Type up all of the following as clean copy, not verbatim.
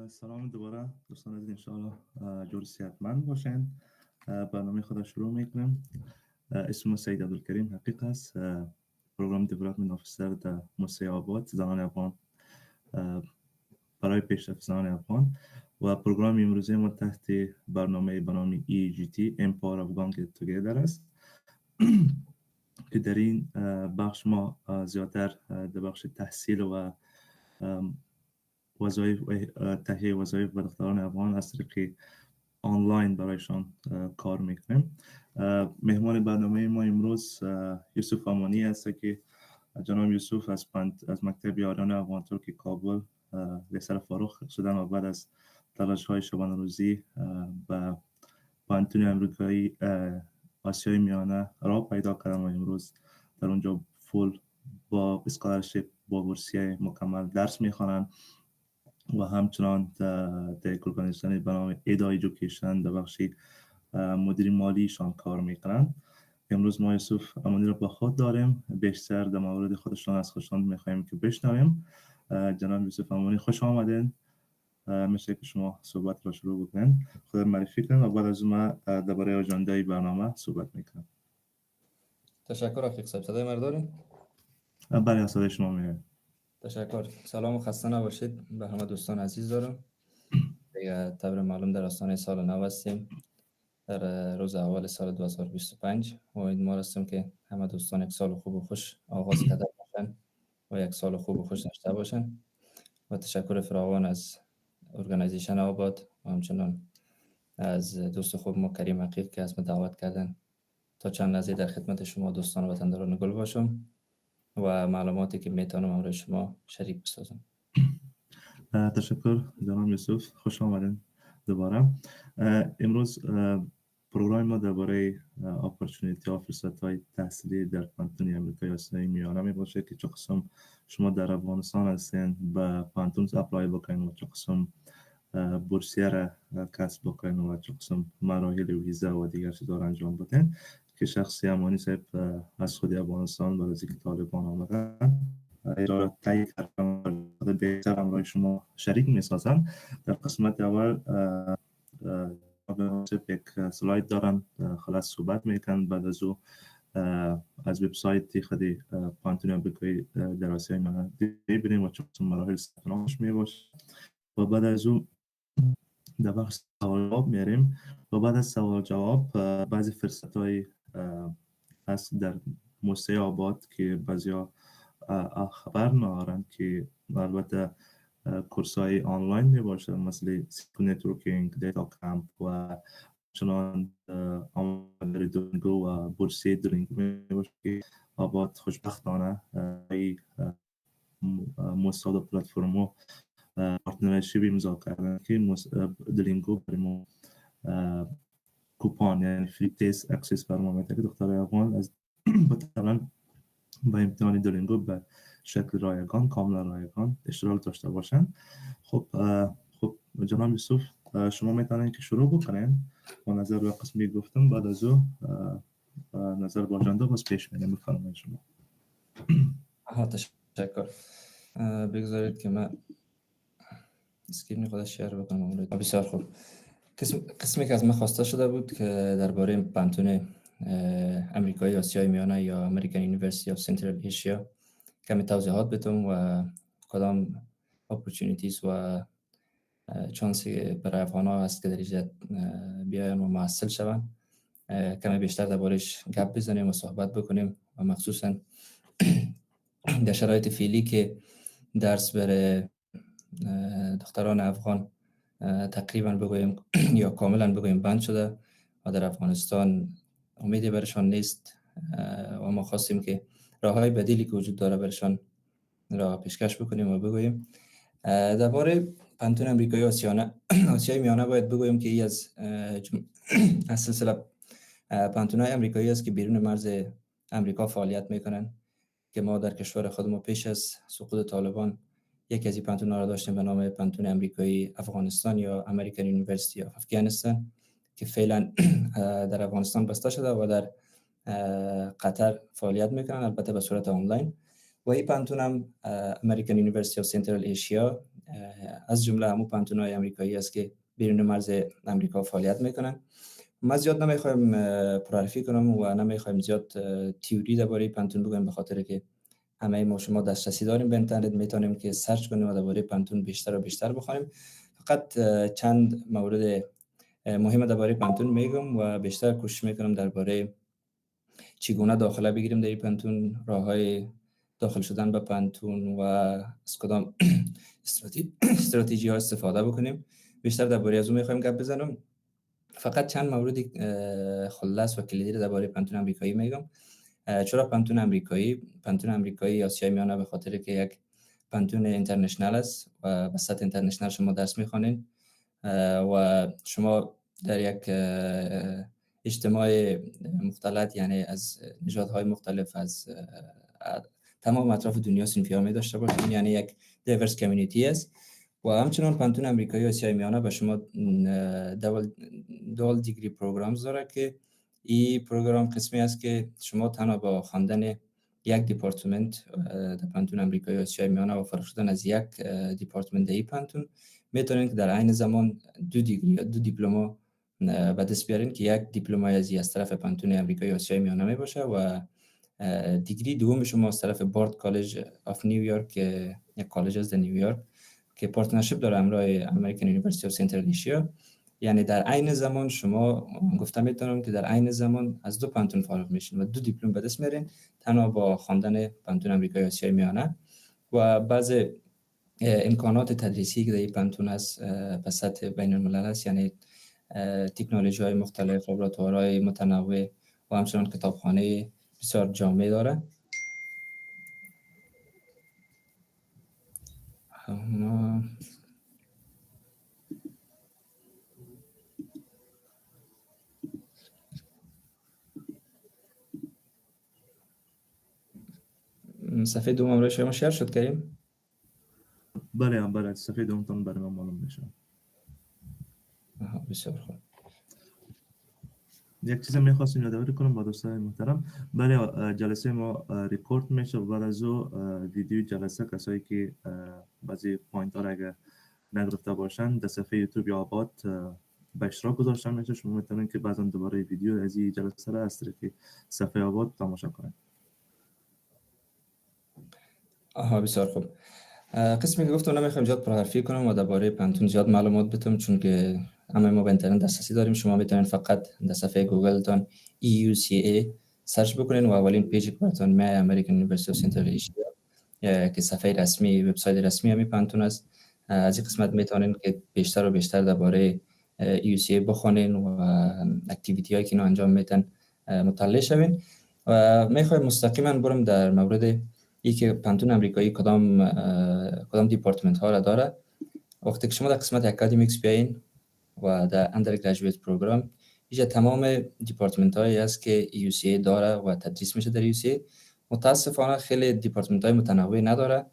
سلام دوباره دوستان عزیز، انشاءالله جور صحتمند باشین. برنامه خود شروع میکنیم. اسم سید عبدالکریم حقیق است. پروگرام دیولپمنت آفیسر در موسسه آباد زنان افغان برای پیشرفت زنان افغان و پروگرام امروزی ما تحت برنامه بنام EGT Empower Afghan Get Together است که در این بخش ما زیادتر در بخش تحصیل و تهیه وظایف و دختران افغان از طریق آنلاین برایشان کار میکنیم. مهمان برنامه ما امروز یوسف امانی است که جناب یوسف از مکتب یاران افغان ترک کابل لیسر فاروق شدن و بعد از تلاش های شبانه روزی و پانتون امریکایی آسیای میانه را پیدا کردن و امروز در اونجا فول با اسکالرشیپ با بورسیه مکمل درس میخوانند و همچنان در یک ارگانیزیشن به نام ایدا ایژوکیشن در بخش مدیر مالیشان کار میکنند. امروز ما یوسف امانی را با خود داریم. بیشتر در مورد خودشان از خودشان میخوایم که بشنویم. جناب یوسف امانی خوش آمدین. میشه که شما صحبت را شروع بکنین، خود معرفی کنین و بعد از ما درباره آژاندای برنامه صحبت میکنم. تشکر رفیق صاحب. صدای من دارین؟ بله، صدای شما میاد. تشکر. سلام و خسته نباشید به همه دوستان عزیز دارم. دیگه طبعا معلوم در آستانه سال نو هستیم، در روز اول سال 2025. امیدوار هستم که همه دوستان یک سال خوب و خوش آغاز کرده باشن و یک سال خوب و خوش داشته باشن. و تشکر فراوان از ارگانیزیشن آباد و همچنان از دوست خوب ما کریم حقیق که از ما دعوت کردن تا چند لحظه در خدمت شما دوستان و وطنداران گل باشم و معلوماتی که میتونم امروز شما شریک بسازم. تشکر جناب یوسف، خوش آمدین دوباره. امروز پروگرام ما درباره اپورتونیتی ها، فرصت های تحصیلی در پانتون امریکای آسیای میانه می باشه که چه قسم شما در افغانستان هستین به پانتون اپلای بکنین و چه قسم بورسیه را کسب بکنین و چه قسم مراحل ویزا و دیگر چیزا را انجام بدین که شخصی امانی صاحب از خود افغانستان بعد از اینکه طالبان آمدن ارائه تایید کردن بهتر همراه شما شریک میسازن. در قسمت اول یک سلاید دارن، خلاص صحبت میکنن، بعد از او از وبسایت خودی پانتون امریکایی در آسیای میانه ببینیم و چه مراحل ثبت نامش میباشه و بعد از او در بخش سوال جواب میاریم و بعد از سوال جواب بعضی فرصت‌های هست در موسسه آباد که بعضیا خبر ندارن که البته کورس‌های آنلاین میباشه، مثل سیکو نتورکینگ، دیتا کمپ و چنان آموزش دونگو و بورسیه درینگ میباشه که آباد خوشبختانه موسسه و پلتفرمو پارتنرشیپ امضا کردن که دلینگو برای ما کوپان یعنی فری تست اکسس برای ما میده که دختر افغان از مثلا با امتحان دلینگو به شکل رایگان، کاملا رایگان اشتراک داشته باشن. خب جناب یوسف شما میتونین که شروع بکنین و نظر به قسمی گفتم، بعد از او نظر با آژاندا باز پیش میریم. بفرمایید شما. تشکر. بگذارید که من اسکرین خودش شیر بکنم. بسیار خوب. قسمی که از من خواسته شده بود که درباره پانتون امریکایی آسیای میانه یا امریکن یونیورسیتی آف سنترال ایشیا کمی توضیحات بدم و کدام اپورتونیتیز و چانسی برای افغان‌ها هست که در اینجا بیاین و محصل شون. کمی بیشتر درباره‌اش گپ بزنیم و صحبت بکنیم و مخصوصا در شرایط فعلی که درس برای دختران افغان تقریبا بگویم یا کاملا بگویم بند شده و در افغانستان امیدی برشان نیست و ما خواستیم که راه‌های بدیلی که وجود داره برشان راه پیشکش بکنیم و بگویم. درباره پانتون امریکایی آسیای میانه باید بگویم که ای از سلسله پانتون‌های امریکایی است که بیرون مرز امریکا فعالیت میکنن که ما در کشور خودمون پیش از سقوط طالبان یکی از این پانتون‌ها را داشتیم به نام پانتون امریکایی افغانستان یا امریکن یونیورسیتی آف افغانستان که فعلا در افغانستان بسته شده و در قطر فعالیت میکنن، البته به صورت آنلاین. و این پانتون هم امریکن یونیورسیتی آف سنترال ایشیا از جمله همون پانتون‌های آمریکایی است که بیرون مرز آمریکا فعالیت میکنن. ما زیاد نمیخوایم پرحرفی کنم و نمیخوایم زیاد تئوری درباره پانتون بگم، به خاطر که همه ما شما دسترسی داریم به اینترنت، میتونیم که سرچ کنیم و درباره پانتون بیشتر و بیشتر بخونیم. فقط چند مورد مهم درباره پانتون میگم و بیشتر کوشش میکنم درباره چگونه داخله بگیریم در این پانتون، راههای داخل شدن به پانتون و از کدام استراتژی ها استفاده بکنیم. بیشتر درباره از اون میخوایم گپ بزنم. فقط چند مورد خلاص و کلیدی درباره پانتون آمریکایی میگم. چرا پانتون آمریکایی؟ پانتون آمریکایی آسیای میانه به خاطر که یک پانتون اینترنشنال است و به سطح اینترنشنال شما درس میخوانید و شما در یک اجتماع مختلط، یعنی از نژادهای مختلف از تمام اطراف دنیا صنفی‌ها می داشته باشید، یعنی یک دیورس کمیونیتی است. و همچنان پانتون آمریکایی آسیای میانه به شما دول دیگری پروگرامز داره که این پروگرام قسمی است که شما تنها با خواندن یک دیپارتمنت در پانتون آمریکایی آسیای میانه و فارغ شدن از یک دیپارتمنت در پانتون میتونید که در عین زمان دو دیگری یا دو دیپلم به دست بیارین که یک دیپلم از طرف پانتون آمریکایی آسیای میانه می باشه و دیگری دوم شما از طرف بارد کالج آف نیویورک، یک کالج از نیویورک که پارتنرشیپ داره همراه امریکن یونیورسیتی آف سنترال ایشیا. یعنی در عین زمان شما گفتم میتونم که در عین زمان از دو پانتون فارغ میشین و دو دیپلم به دست میارین تنها با خواندن پانتون آمریکایی آسیای میانه. و بعض امکانات تدریسی که در این پانتون است به سطح بین الملل است، یعنی تکنولوژی های مختلف، لابراتوارهای متنوع و همچنان کتابخانه بسیار جامع داره. صفحه دوم برای شما شیر شد کریم؟ بله صفحه دومتون برای من معلوم میشه. بسیار خوب. یک چیز میخواستیم یادآوری کنم با دوستان محترم. بله جلسه ما ریکورد میشه و بعد از او ویدیو جلسه کسایی که بعضی پوینت ها را اگر نگرفته باشن در صفحه یوتیوب یا آباد به اشتراک گذاشته میشه. شما میتونید که بعضا دوباره ویدیو از این جلسه را از طریق صفحه آباد تماشا کنید. بسیار خوب. قسمی که گفتم نمیخوام زیاد پرحرفی کنم و درباره پانتون زیاد معلومات بدم، چون که همه ما به اینترنت دسترسی داریم. شما میتونید فقط در صفحه گوگل تان EUCA سرچ بکنین و اولین پیجی که براتون میاد امریکن یونیورسیتی آف سنترال ایشیا که صفحه رسمی، وبسایت رسمی همین پانتون است. از این قسمت میتونین که بیشتر و بیشتر درباره EUCA بخونین و اکتیویتی هایی که اینا انجام میدن مطلع شوین. و میخوایم مستقیما برم در مورد ای که پانتون آمریکایی کدام دیپارتمنت ها را داره. وقتی که شما در قسمت اکادمیکس بیاین و در اندرگراجویت پروگرام، اینجا تمام دیپارتمنت هایی است که EUCA داره و تدریس میشه در EUCA. متاسفانه خیلی دیپارتمنت های متنوع نداره،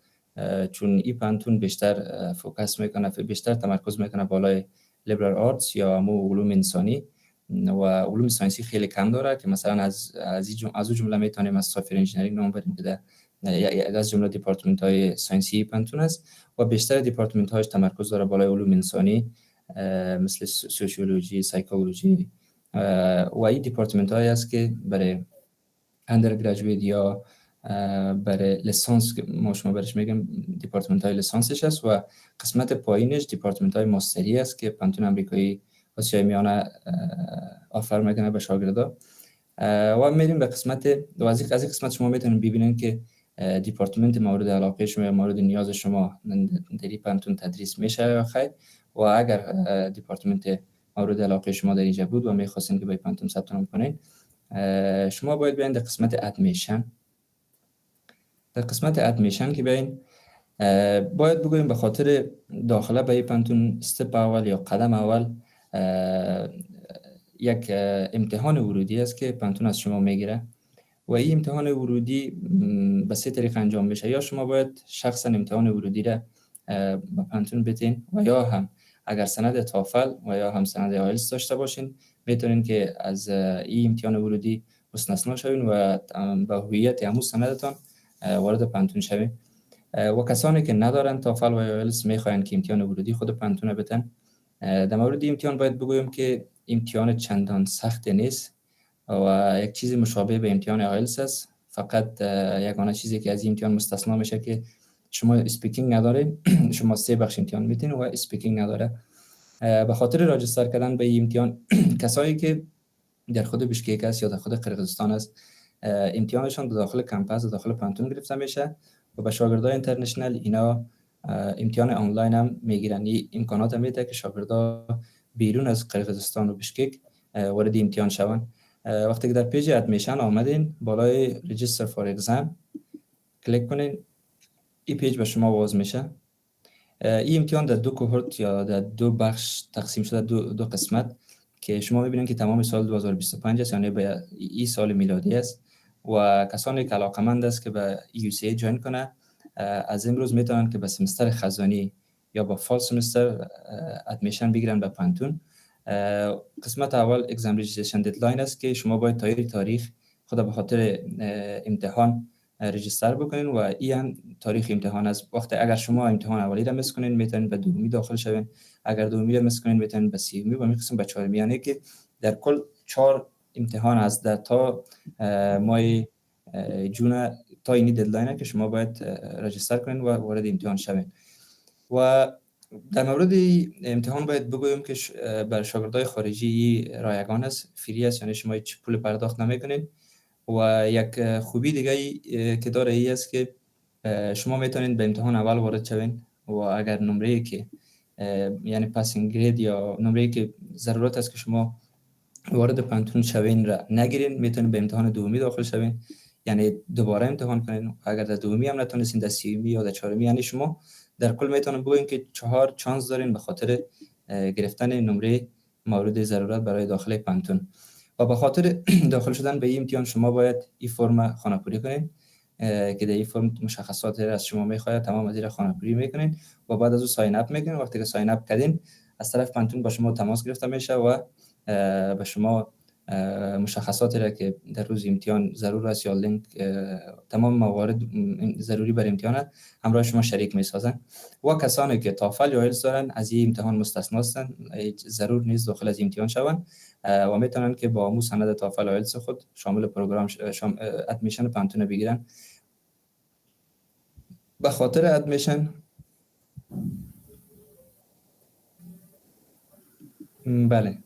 چون این پانتون بیشتر فوکس میکنه، بیشتر تمرکز میکنه بالای لیبرال آرتس یا علوم انسانی و علوم ساینسی خیلی کم داره، که مثلا از جمله میتونیم از سافر انجینیرینگ نام بریم که از جمله دیپارتمنت های ساینسی پانتون است و بیشتر دیپارتمنت هایش تمرکز داره بالای علوم انسانی مثل سوشیولوژی، سایکولوژی و این دیپارتمنت هایی است که برای اندرگراجویت یا برای لیسانس ما شما برش میگم دیپارتمنت های لیسانسش است و قسمت پایینش دیپارتمنت های ماستری است که پانتون آمریکایی آسیای میانه آفر میکنه به شاگردا. و میریم به قسمت از این قسمت شما میتونید ببینید که دیپارتمنت مورد علاقه شما یا مورد نیاز شما در این پانتون تدریس میشه یا خیر. و اگر دیپارتمنت مورد علاقه شما در اینجا بود و میخواستین که به پانتون ثبت نام کنین، شما باید بیاین در قسمت ادمیشن. در قسمت ادمیشن که بیاین باید بگویم به خاطر داخله به پانتون استپ اول یا قدم اول یک امتحان ورودی است که پانتون از شما میگیره و این امتحان ورودی به سه طریق انجام میشه. یا شما باید شخصا امتحان ورودی را به پانتون بدین و یا هم اگر سند توفل و یا هم سند آیلتس داشته باشین میتونین که از این امتحان ورودی مستثنا شوین و با هویت همون سندتان وارد پانتون شوین. و کسانی که ندارن تافل و ایلتس میخواین که امتحان ورودی خود پانتون بتن. در مورد امتحان باید بگویم که امتحان چندان سخت نیست و یک چیزی مشابه به امتحان ایلتس است. فقط یگانه چیزی که از امتحان مستثنا میشه که شما اسپیکینگ نداره. شما 3 بخش امتحان میتین و اسپیکینگ نداره. به خاطر راجستر کردن به امتحان کسایی که در خود بشکیک است یا در خود قرقیزستان است، امتحانشان در داخل کمپاس داخل پانتون گرفته میشه و به شاگردای اینترنشنال اینا امتحان آنلاین هم میگیرن. این امکانات میده که شاگردا بیرون از قرقیزستان و بشکیک وارد امتحان شون. وقتی که در پیج ادمیشن آمدین بالای رجیستر فور اگزام کلیک کنین، این پیج به شما باز میشه. این امتحان در 2 کوهورت یا در 2 بخش تقسیم شده، دو قسمت که شما میبینید که تمام سال 2025 است، یعنی به این سال میلادی است و کسانی که علاقمند است که به UCA جوین کنه از امروز میتونن که به سمستر خزانی یا با فال سمستر ادمیشن بگیرن به پانتون. قسمت اول اگزام رجیستریشن ددلاین است که شما باید تا تاریخ خود به خاطر امتحان رجیستر بکنین و این تاریخ امتحان است. وقتی اگر شما امتحان اولی را مس کنین میتونین به دومی داخل شوین، اگر دومی را مس کنین میتونین به سومی و میقسم به چهارمی، یعنی که در کل 4 امتحان است در تا ماه جون تا این ددلاین که شما باید رجیستر کنین و وارد امتحان شوین. و در مورد امتحان باید بگویم که بر شاگردای خارجی رایگان است، فری است، یعنی شما هیچ پول پرداخت نمیکنین. و یک خوبی دیگه که داره ای است که شما میتونید به امتحان اول وارد شوین و اگر نمره‌ای که یعنی پاسینگ گرید یا نمره‌ای که ضرورت است که شما وارد پانتون شوین را نگیرین، میتونید به امتحان دومی داخل شوین، یعنی دوباره امتحان کنین. اگر در دومی هم نتونستین در سومی یا در چهارمی، یعنی شما در کل میتونم بگویم که 4 چانس دارین به خاطر گرفتن نمره مورد ضرورت برای داخل پانتون. و به خاطر داخل شدن به این امتحان شما باید این فرم خانه‌پوری کنین که در این فرم مشخصات از شما میخواد، تمام از این خانه‌پوری میکنین و بعد از اون ساین اپ میکنین. وقتی که ساین اپ کردین از طرف پانتون با شما تماس گرفته میشه و به شما مشخصاتی را که در روز امتحان ضرور است یا لینک تمام موارد ضروری برای امتحان همراه شما شریک میسازن. و کسانی که تافل یا ایلتس دارن از این امتحان مستثنا هستند، ضرور نیست داخل از امتحان شوند و میتونن که با سند تافل و ایلتس خود شامل پروگرام ادمیشن پانتون بگیرن. به خاطر ادمیشن بله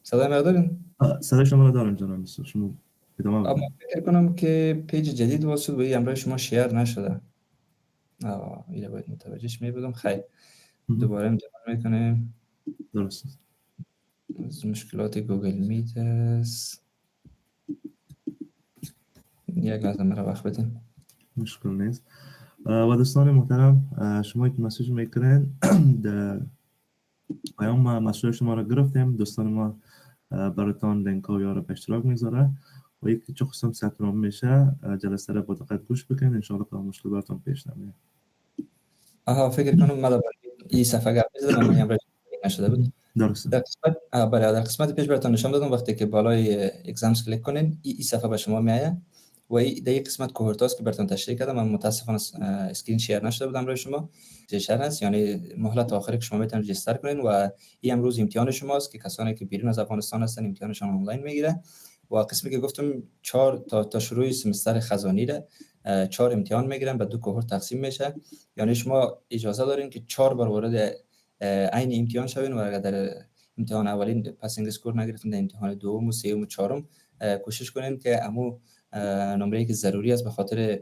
صدای من دارین؟ صدای شما رو دارم جناب مستر، شما ادامه بدید. اما فکر کنم که پیج جدید واسه و این امروز شما شیر نشده. اینو باید متوجهش میبودم. خیر دوباره امتحان میکنیم. درست است. از مشکلات گوگل میت است. یک لحظه مرا وقت بدین. مشکل نیست. و دوستان محترم، شما که مسیج میکنین در پیام ما مسئول شما را گرفتیم. دوستان ما براتان لینک ها یا را به اشتراک میذاره و یکی چه قسم ثبت نام میشه جلسه را با دقت گوش بکنین، ان شاء الله تا مشکل براتون پیش نمیاد. فکر کنم من این صفحه گپ زدم اما امروز نشده بود. درسته. در قسمت در قسمت پیش براتون نشون دادم وقتی که بالای اگزامز کلیک کنین این صفحه به شما میاد و در یک قسمت کوهورت است که براتون تشریح کردم. من متاسفانه اسکرین شیر نشده بودم برای شما. شیر است یعنی مهلت آخری که شما میتونید رجیستر کنین و این امروز امتحان شماست که کسانی که بیرون از افغانستان هستن امتحانشون آنلاین میگیره. و قسمی که گفتم 4 تا شروع سمستر خزانی را 4 امتحان میگیرن، به 2 کوهورت تقسیم میشه. یعنی شما اجازه دارین که 4 بار وارد عین امتحان شوین و اگر در امتحان اولین پاسینگ اسکور نگرفتین در امتحان دوم و سوم و چهارم کوشش کنین که همو نمره‌ای که ضروری است به خاطر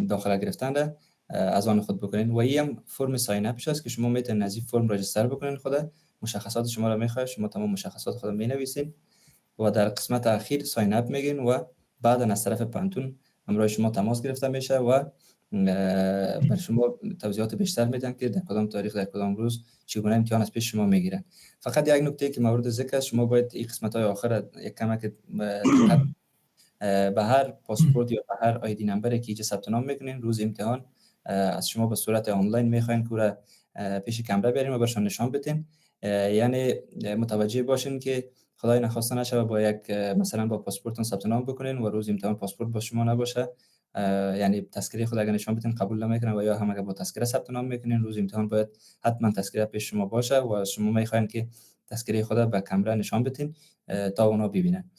داخل گرفتن را از آن خود بکنین. و این هم فرم ساین اپش است که شما میتونین از این فرم رجیستر بکنین. خود مشخصات شما را میخواد، شما تمام مشخصات خود مینویسین و در قسمت اخیر ساین اپ میگین و بعد از طرف پانتون همراه شما تماس گرفته میشه و بر شما توضیحات بیشتر میدن که در کدام تاریخ در کدام روز چگونه امتحان از پیش شما میگیرن. فقط یک نکته که مورد ذکر است، شما باید این قسمت های آخر یک کمک به هر پاسپورت یا به هر آیدی نمبری که اینجا ثبت نام میکنین روز امتحان از شما به صورت آنلاین میخواین که پیش کمره بریم و برشان نشان بدین. یعنی متوجه باشین که خدای نخواسته نشه با یک مثلا با پاسپورتتون ثبت نام بکنین و روز امتحان پاسپورت با شما نباشه یعنی تذکره خود اگر نشان بدین قبول نمیکنن و یا هم اگر با تذکره ثبت نام میکنین روز امتحان باید حتما تذکره پیش شما باشه و شما میخواین که تذکره خود به کامرا نشان بدین تا اونا ببینن.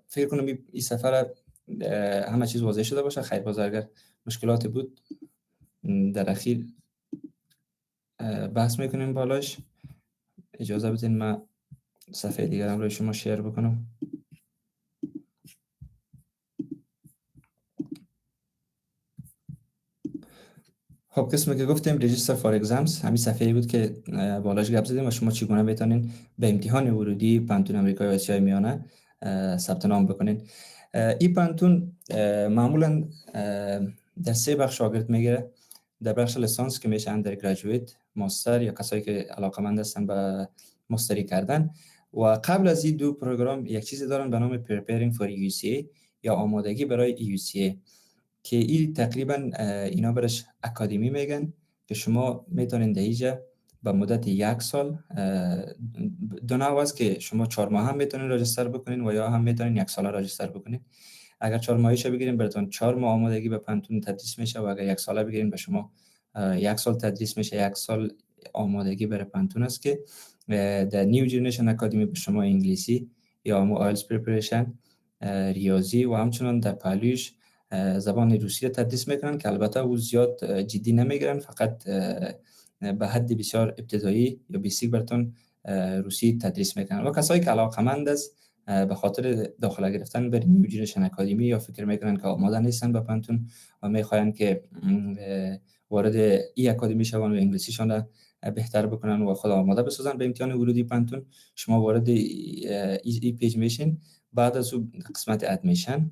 فکر کنم این سفر همه چیز واضح شده باشه. خیر باز اگر مشکلاتی بود در اخیر بحث میکنیم بالاش. اجازه بدین من صفحه دیگرم روی شما شیر بکنم. خب قسمی که گفتیم رجیستر فار اگزامز، همین صفحه‌ای بود که بالاش گپ زدیم و شما چگونه میتونین به امتحان ورودی پانتون آمریکای آسیای میانه ثبت نام بکنین. این پانتون معمولا در 3 بخش شاگرد میگیره. در بخش لیسانس که میشه اندرگراجویت، ماستر یا کسایی که علاقه‌مند هستن به ماستری کردن، و قبل از این 2 پروگرام یک چیزی دارن به نام Preparing for UCA یا آمادگی برای UCA که این تقریبا اینا برش اکادمی میگن که شما میتونین در اینجا به مدت 1 سال 2 نوع است که شما 4 ماه هم میتونین راجستر بکنین و یا هم میتونین 1 ساله راجستر بکنین. اگر 4 ماهیش بگیرین براتون 4 ماه آمادگی به پانتون تدریس میشه و اگر 1 ساله بگیرین به شما 1 سال تدریس میشه. 1 سال آمادگی برای پانتون است که در نیو جنریشن اکادمی به شما انگلیسی یا آیلتس پریپریشن، ریاضی و همچنان در پهلویش زبان روسی تدریس میکنن که البته او زیاد جدی نمیگیرن، فقط به حد بسیار ابتدایی یا بیسیک براتون روسی تدریس میکنن. و کسایی که علاقه‌مند است به خاطر داخله گرفتن بر نیو جنریشن اکادمی یا فکر میکنن که آماده نیستن به پانتون و میخواین که وارد ای اکادمی شون و انگلیسیشون بهتر بکنن و خود آماده بسازن به امتحان ورودی پانتون، شما وارد ای پیج میشین. بعد از اون قسمت ادمیشن،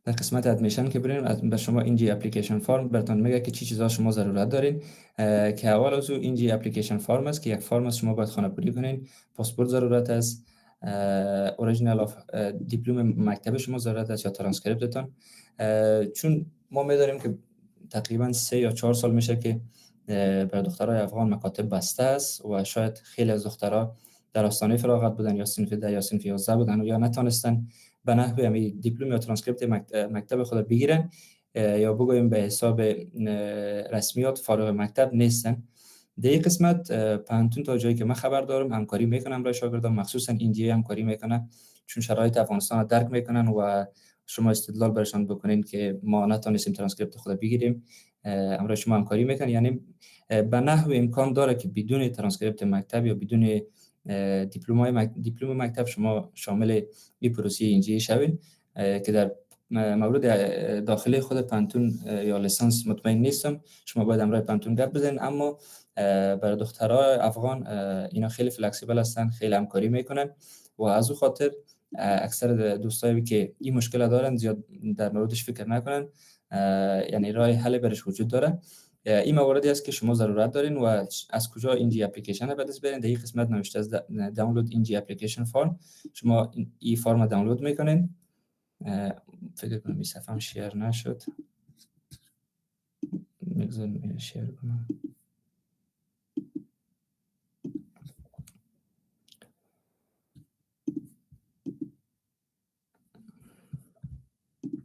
در قسمت ادمیشن که برین به شما اینجی اپلیکیشن فرم براتون میگه که چی چیزا شما ضرورت دارین که اول از اون اینجی اپلیکیشن فرم است که یک فرم است شما باید خانه‌پوری کنین. پاسپورت ضرورت است، اوریجینال اف دیپلم مکتب شما ضرورت است یا ترانسکریپتتون، چون ما می‌داریم که تقریبا 3 یا 4 سال میشه که برای دخترای افغان مکاتب بسته است و شاید خیلی از دخترها در آستانه فراغت بودن یا صنف 10 یا صنف 11 بودن و یا نتونستن به نحوی همین دیپلم یا ترانسکریپت مکتب خود بگیرن یا بگویم به حساب رسمیات فارغ مکتب نیستن. در این قسمت پانتون تا جایی که من خبر دارم همکاری میکنم برای شاگردان، مخصوصا اینجا همکاری میکنن چون شرایط افغانستان رو درک میکنن و شما استدلال برشان بکنین که ما نتونستیم ترانسکریپت خود بگیریم، امروز شما همکاری میکنن. یعنی به نحو امکان داره که بدون ترانسکریپت مکتب یا بدون دیپلم مکتب شما شامل این پروسه اینجی شوین که در مورد داخلی خود پانتون یا لیسانس مطمئن نیستم. شما باید امروز پانتون گپ بزنین، اما برای دخترای افغان اینا خیلی فلکسیبل هستن، خیلی همکاری میکنن و از او خاطر اکثر دوستایی که این مشکل دارن زیاد در موردش فکر نکنن، یعنی راه حل برش وجود داره. این مواردی است که شما ضرورت دارین و از کجا اینجی اپلیکیشن رو بدست برین. در این قسمت نوشته از دانلود اینجی اپلیکیشن فرم، شما این فرم رو دانلود میکنین. فکر کنم این صفحه هم شیر نشد، میگذارم شیر کنم.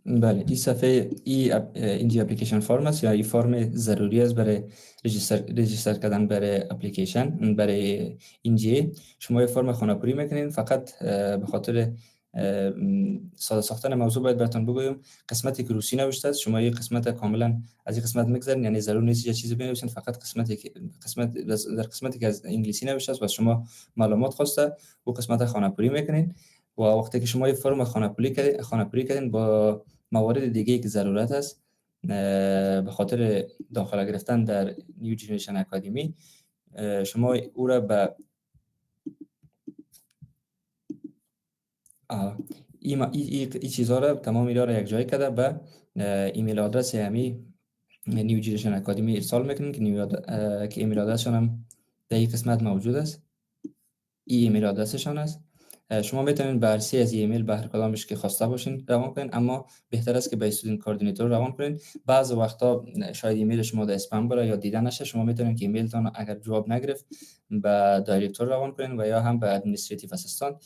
بله این صفحه اینجی اپلیکیشن فرم است یا این فرم ضروری است برای رجیستر کردن برای اپلیکیشن برای اینجی. شما این فرم خانه‌پوری میکنین. فقط به خاطر ساده ساختن موضوع باید براتون بگویم قسمتی که روسی نوشته است شما این قسمت کاملا از این قسمت میگذارین، یعنی ضرور نیست یه چیزی بنویسین، فقط در قسمتی که از انگلیسی نوشته است و شما معلومات خواسته و قسمت خانه‌پوری میکنین. و وقتی که شما این فرم خانه‌پوری کردین با موارد دیگه که ضرورت است به خاطر داخله گرفتن در نیو جنریشن اکادمی، شما او را به این چیزها را تمام اینا را یک جای کرده به ایمیل آدرس همی نیو جنریشن اکادمی ارسال میکنین که ایمیل آدرسشون هم در این قسمت موجود است. این ایمیل آدرسشون است. شما میتونید به هر سی از ایمیل به هر کدامش که خواسته باشین روان کنین، اما بهتر است که به استودنت کوردینیتور روان کنین. بعضی وقتا شاید ایمیل شما در اسپم بره یا دیده نشه. شما میتونید که ایمیلتون اگر جواب نگرفت به دایرکتور روان کنین و یا هم به ادمنستریتیو اسیستانت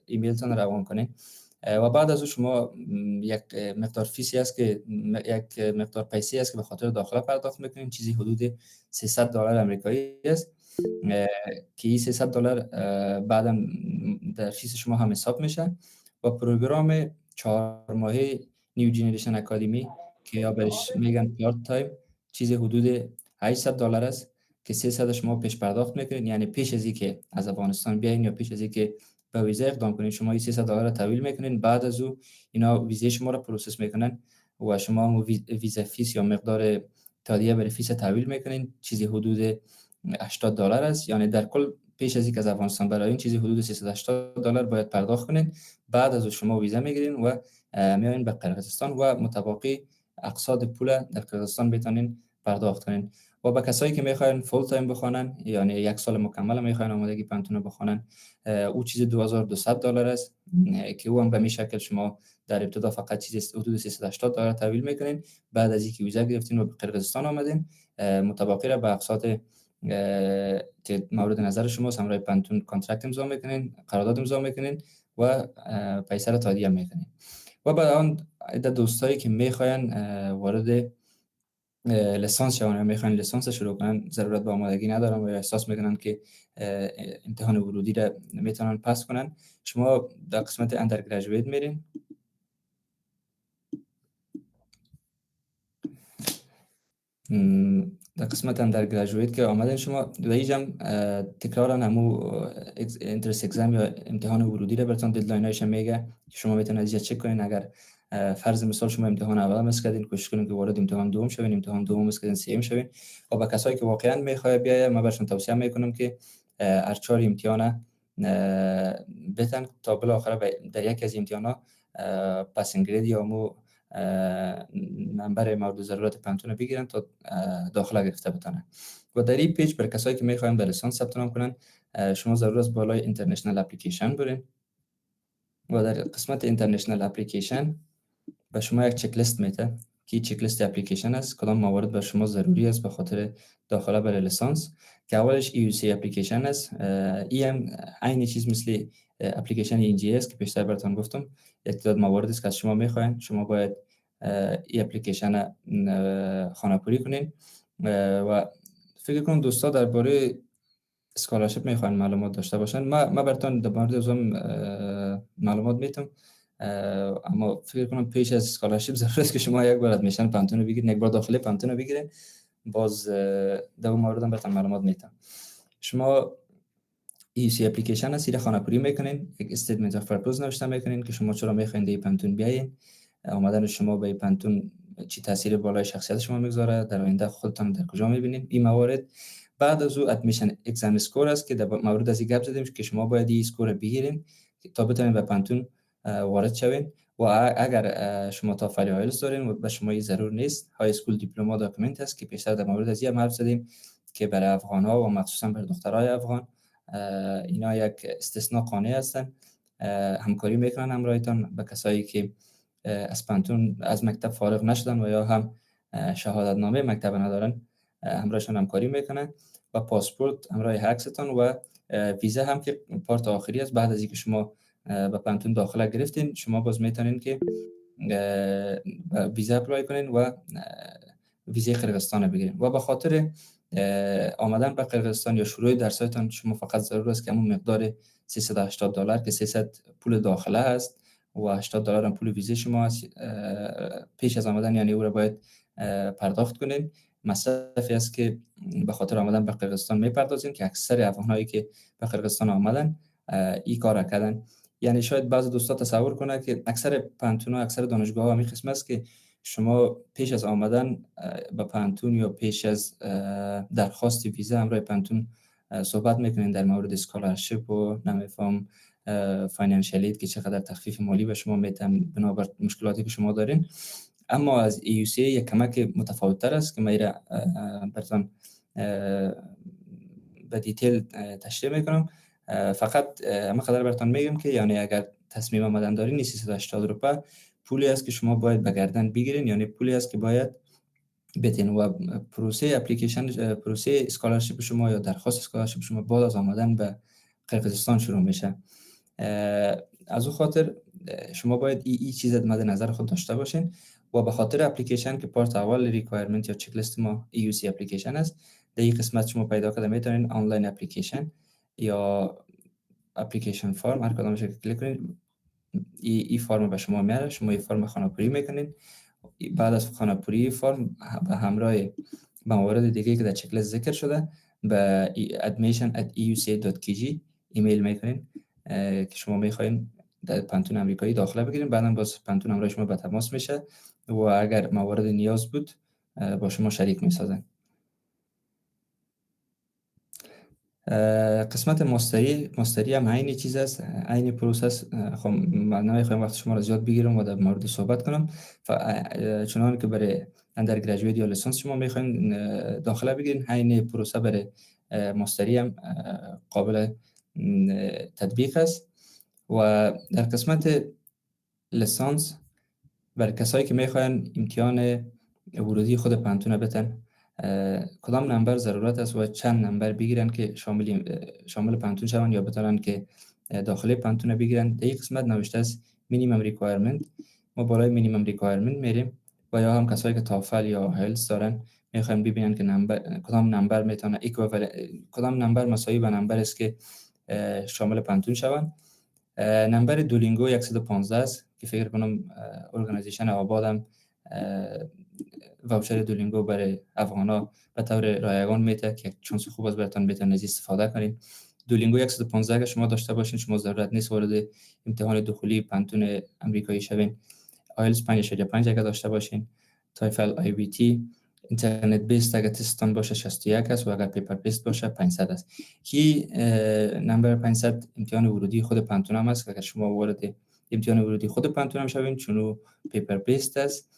ایمیلتون روان کنین و بعد از اون شما یک مقدار فیسی است که یک مقدار پیسی است که به خاطر داخله پرداخت میکنین، چیزی حدود $300 آمریکایی است که این $300 بعدم در فیس شما هم حساب میشه. و پروگرام 4 ماهه نیو جنریشن اکادمی که یا بهش میگن پارت تایم، چیزی حدود $800 است که 300 شما پیش پرداخت میکنین، یعنی پیش از اینکه از افغانستان بیاین یا پیش از اینکه به ویزا اقدام کنین شما این $300 را تحویل میکنین. بعد از او اینا ویزا شما را پروسس میکنن و شما ویزا فیس یا مقدار تادیه برای فیس تحویل میکنین، چیزی حدود $80 است. یعنی در کل پیش از اینکه از افغانستان براین چیزی حدود $380 باید پرداخت کنین. بعد از شما ویزا میگیرین و میایین به قرقیزستان و متباقی اقساط پول در قرقیزستان بتونین پرداخت کنین. و به کسایی که میخواین فول تایم بخونن، یعنی 1 سال مکمل میخواین آمادگی پانتون بخونن، او چیز $2200 است که او هم به این شکل شما در ابتدا فقط چیز حدود $380 تحویل میکنین. بعد از اینکه ویزا گرفتین و به قرقیزستان آمدین، متباقی را به اقساط که مورد نظر شما همراه پانتون کانترکت امضا میکنین، قرارداد امضا میکنین و پیسه را تادیه میکنین. و بعد آن عده دوستایی که میخواین وارد لیسانس شوند یا میخواین لیسانس شروع کنن، ضرورت به آمادگی ندارن و احساس میکنن که امتحان ورودی را میتونن پاس کنن، شما در قسمت اندر گریجویت میرین. در قسمت اندر گریجویت که آمدن شما و ایجم تکرارا همو انترنس اگزم یا امتحان ورودی را براتون ددلاین هایش میگه که شما میتونید اینجا چک کنین. اگر فرض مثال شما امتحان اول مس کردین، کوشش کنین که وارد امتحان دوم شوین، امتحان دوم مس کردین سوم شوین. و با کسایی که واقعا میخواد بیاید من برشون توصیه میکنم که هر 4 امتحان بتن تا بالاخره در یک از امتحانا پاسینگ گرید یا مو نمبر مورد ضرورت پانتون بگیرن تا داخله گرفته بتونن. و در این پیج برای کسایی که میخواین به لیسانس ثبت نام کنن، شما ضرورت است بالای اینترنشنال اپلیکیشن برین و در قسمت اینترنشنال اپلیکیشن به شما یک چک لیست میده که چک لیست اپلیکیشن است، کدام موارد به شما ضروری است به خاطر داخله برای لیسانس، که اولش EUC اپلیکیشن است. این عین چیز مثل اپلیکیشن NGS که پیشتر براتون گفتم، یک تعداد مواردی است که از شما میخواین، شما باید این اپلیکیشن خانه‌پوری کنین. و فکر کنم دوستا درباره اسکالرشیپ میخواین معلومات داشته باشن. ما براتون در مورد ازم معلومات میتم، اما فکر کنم پیش از اسکالرشیپ ضرورت است که شما یک بار ادمیشن پانتون بگیرید، یک بار داخله پانتون بگیرید، باز در اون مورد هم براتون معلومات میتم. شما EUC اپلیکیشن است، خانه‌پوری میکنین، یک استیتمنت اف پرپوز نوشته میکنین که شما چرا میخواین در پانتون بیاین، آمدن شما به پانتون چی تاثیر بالای شخصیت شما میگذاره، در آینده خودتان در کجا میبینید این موارد. بعد از او ادمیشن اگزم اسکور است که در مورد از این گپ زدیم که شما باید این اسکور بگیرین تا بتونید به پانتون وارد شوین. و اگر شما تافل آیلتس دارین و به شما این ضرور نیست، های اسکول دیپلم داکومنت است که پیشتر در مورد از این حرف زدیم که برای افغان ها و مخصوصا برای دخترای افغان اینا یک استثناء قانع هستن. همکاری میکنن همراهتان به کسایی که از پانتون از مکتب فارغ نشدن و یا هم شهادت نامه مکتب ندارن، همراهشون همکاری میکنن. و پاسپورت همراه هکستان و ویزا هم که پارت آخری است. بعد از اینکه شما به پانتون داخله گرفتین، شما باز میتونین که ویزا اپلای کنین و ویزای قرقیزستان بگیرین. و به خاطر آمدن به قرقیزستان یا شروع درسایتان شما فقط ضرور است که همون مقدار $380 که 300 پول داخله است و $80 هم پول ویزا شما است، پیش از آمدن یعنی او را باید پرداخت کنین. مصرفی است که به خاطر آمدن به قرقیزستان میپردازین که اکثر افغانایی که به قرقیزستان آمدن این کار کردن. یعنی شاید بعضی دوستا تصور کنه که اکثر پانتون ها، اکثر دانشگاه ها همین قسم است که شما پیش از آمدن به پانتون یا پیش از درخواست ویزا همراه پانتون صحبت میکنین در مورد اسکالرشیپ و نمیفهم فاینانشیال اید که چقدر تخفیف مالی به شما میتن بنابر مشکلاتی که شما دارین. اما از EUC یک کمک متفاوت تر است که من براتون به دیتیل تشریح میکنم. فقط همه قدر براتون میگم که یعنی اگر تصمیم آمدن دارین $380 پولی است که شما باید به گردن بگیرین، یعنی پولی است که باید بتین. و پروسه اپلیکیشن، پروسه اسکالرشیپ شما یا درخواست اسکالرشیپ شما بعد از آمدن به قرقیزستان شروع میشه. از اون خاطر شما باید این چیز مد نظر خود داشته باشین و به خاطر اپلیکیشن که پارت اول ریکوایرمنت یا چک لیست ما EUC اپلیکیشن است، در این قسمت شما پیدا کرده میتونین آنلاین اپلیکیشن یا اپلیکیشن فرم هر کدامش کلیک کنین، این فرم به شما میاره، شما این فرم خانه‌پوری میکنین. بعد از خانه‌پوری فرم به همراه موارد دیگه که در چک لیست ذکر شده به admission@euca.kg ایمیل میکنین که شما میخواین در پانتون امریکایی داخله بگیرین. بعدم باز پانتون همراه شما به تماس میشه و اگر موارد نیاز بود با شما شریک میسازن. قسمت مستری هم عین چیز است، عین پروسس. خب من نمیخوام وقت شما را زیاد بگیرم و در مورد صحبت کنم. چنانکه که برای اندر گریجویت یا لیسانس شما میخواین داخله بگیرین، عین پروسه برای مستری هم قابل تطبیق است. و در قسمت لیسانس برای کسایی که میخواین امتحان ورودی خود پانتون بتن، کدام نمبر ضرورت است و چند نمبر بگیرن که شامل پانتون شون یا بتونن که داخل پانتون بگیرن. در این قسمت نوشته است مینیمم ریکوایرمنت. ما بالای مینیمم ریکوایرمنت میریم و یا هم کسایی که تافل یا هایلتس دارن میخوایم ببینن که کدام نمبر میتونه کدام نمبر مساوی به نمبر است که شامل پانتون شون. نمبر دولینگو 115 است که فکر کنم ارگانیزیشن آبادم واوچر دولینگو برای افغانا به طور رایگان میده که چانس خوب است براتون بتونید از استفاده کنین. دولینگو 115 که شما داشته باشین شما ضرورت نیست وارد امتحان دخولی پانتون امریکایی شوین. آیلتس 5.5 اگه داشته باشین، تایفل آی بی تی، اینترنت بیس اگه تستان باشه 61 است و اگر پیپر بیس باشه 500 است. کی نمبر 500 امتحان ورودی خود پانتون هم است که اگر شما وارد امتحان ورودی خود پانتون هم شوین چون پیپر بیس است،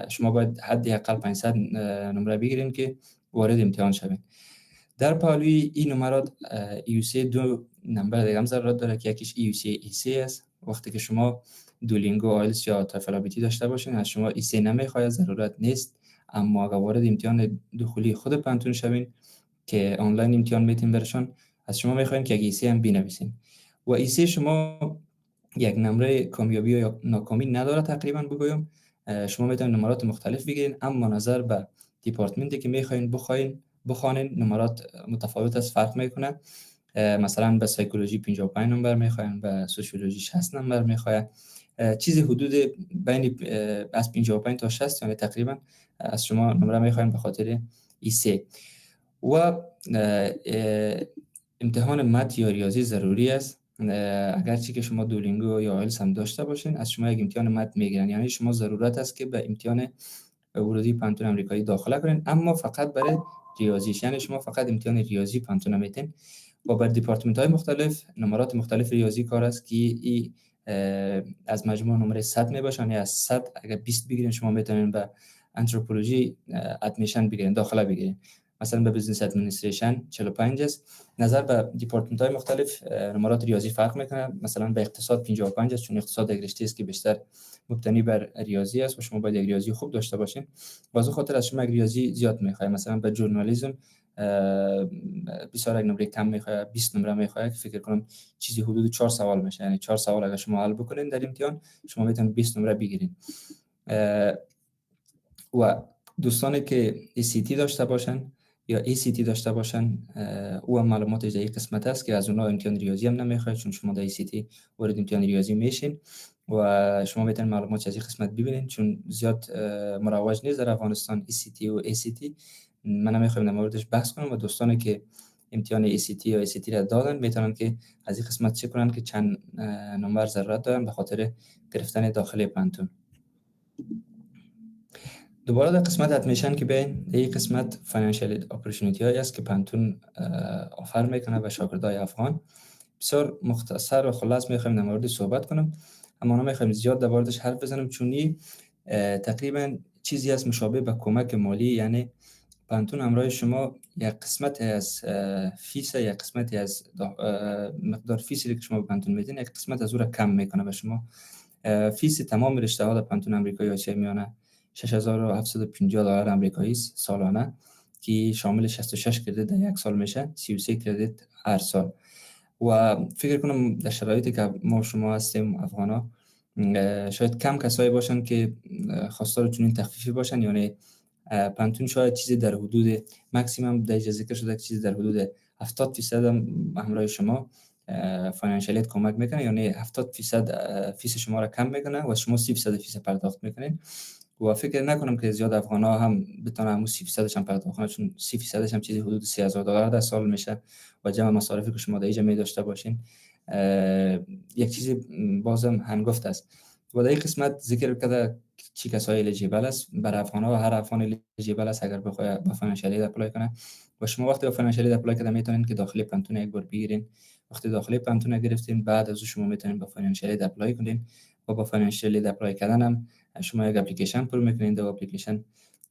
شما باید حداقل 500 نمره بگیرین که وارد امتحان شوین. در پالوی این نمرات EUC دو نمبر دیگه هم ضرورت داره که یکیش EUC EC است. وقتی که شما دولینگو آیلتس یا تایفل آبیتی داشته باشین از شما EC نمیخواد، ضرورت نیست. اما اگر وارد امتحان دخولی خود پانتون شوین که آنلاین امتحان میتین برشان، از شما میخواین که EC هم بنویسین و EC شما یک نمره کامیابی یا ناکامی نداره. تقریبا بگویم شما میتونید نمرات مختلف بگیرین، اما نظر به دیپارتمنتی که میخواین بخوانین نمرات متفاوت است، فرق میکنه. مثلا به سایکولوژی 55 نمبر میخواین، به سوسیولوژی 60 نمبر میخواین، چیزی حدود بین از 55 تا 60 یعنی تقریبا از شما نمره میخواین به خاطر EC. و امتحان مت یا ریاضی ضروری است. اگرچه که شما دولینگو یا آیلتس هم داشته باشین از شما یک امتحان مت میگیرن، یعنی شما ضرورت است که به امتحان ورودی پانتون امریکایی داخله کنین، اما فقط برای ریاضیش، یعنی شما فقط امتحان ریاضی پانتون میتین و بر دیپارتمنت های مختلف نمرات مختلف ریاضی کار است که ای از مجموع نمره 100 میباشن یا از 100 اگر 20 بگیرین شما میتونین به انتروپولوژی ادمیشن بگیرین، داخله بگیرین. مثلا به بیزنس ادمنستریشن 45 است. نظر به دیپارتمنت های مختلف نمرات ریاضی فرق میکنه. مثلا به اقتصاد 55 است چون اقتصاد یک رشته است که بیشتر مبتنی بر ریاضی است و شما باید یک ریاضی خوب داشته باشین. واسه خاطر از شما یک ریاضی زیاد میخواد. مثلا به ژورنالیسم بسیار یک نمره کم میخواد، 20 نمره میخواد که فکر کنم چیزی حدود 4 سوال میشه، یعنی 4 سوال اگر شما حل بکنین در امتحان شما میتونید 20 نمره بگیرین. و دوستانی که ECT داشته باشن یا ACT داشته باشن او هم معلوماتش در این قسمت است که از اونها امتحان ریاضی هم نمیخواد چون شما در ACT وارد امتحان ریاضی میشین و شما میتونید معلومات از این قسمت ببینید چون زیاد مروج نیست در افغانستان ECT و ACT. من نمیخوایم در موردش بحث کنم و دوستانی که امتحان ACT یا ACT را دادن میتونن که از این قسمت چک کنن که چند نمبر ضرورت دارن به خاطر گرفتن داخل پانتون. دوباره در قسمت ادمیشن که بین این قسمت فاینانشال اپورتونیتی هایی است که پانتون آفر میکنه به شاگردای افغان. بسیار مختصر و خلاص میخوایم در مورد صحبت کنم، اما نمیخوایم زیاد در موردش حرف بزنم چون تقریبا چیزی است مشابه به کمک مالی، یعنی پانتون همراه شما یک قسمت از فیس، یک قسمت از مقدار فیسی که شما به پانتون میدین یک قسمت از او را کم میکنه به شما. فیس تمام رشته ها در پانتون امریکایی آسیا میانه $6,750 آمریکایی سالانه که شامل 66 کردیت در یک سال میشه، 33 کردیت هر سال. و فکر کنم در شرایطی که ما شما هستیم افغانا شاید کم کسایی باشن که خواستار چنین تخفیفی باشن. یعنی پانتون شاید چیزی در حدود ماکسیمم در ذکر شده چیزی در حدود 70% همراه شما فاینانشیال اید کمک میکنه، یعنی 70% فیس شما را کم میکنه و شما 30% فیس پرداخت میکنین. و فکر نکنم که زیاد افغانا هم بتونن همون 30% هم پرداخت کنن، چون 30% هم چیزی حدود $30,000 در سال میشه و جمع مصارفی که شما در اینجا می داشته باشین یک چیزی بازم هنگفت است. و در این قسمت ذکر کرده چی کسایی الیجیبل است برای افغانا و هر افغان الیجیبل است اگر بخواد با فاینانشیال اید اپلای کنه. و شما وقتی با فاینانشیال اید اپلای کردن میتونین که داخلی پانتون یک بار بگیرین. وقتی داخلی پانتون گرفتین بعد از شما میتونین با فاینانشیال اید اپلای کنین و با فاینانشیال اید اپلای کردن هم شما یک اپلیکیشن پر میکنین. در اپلیکیشن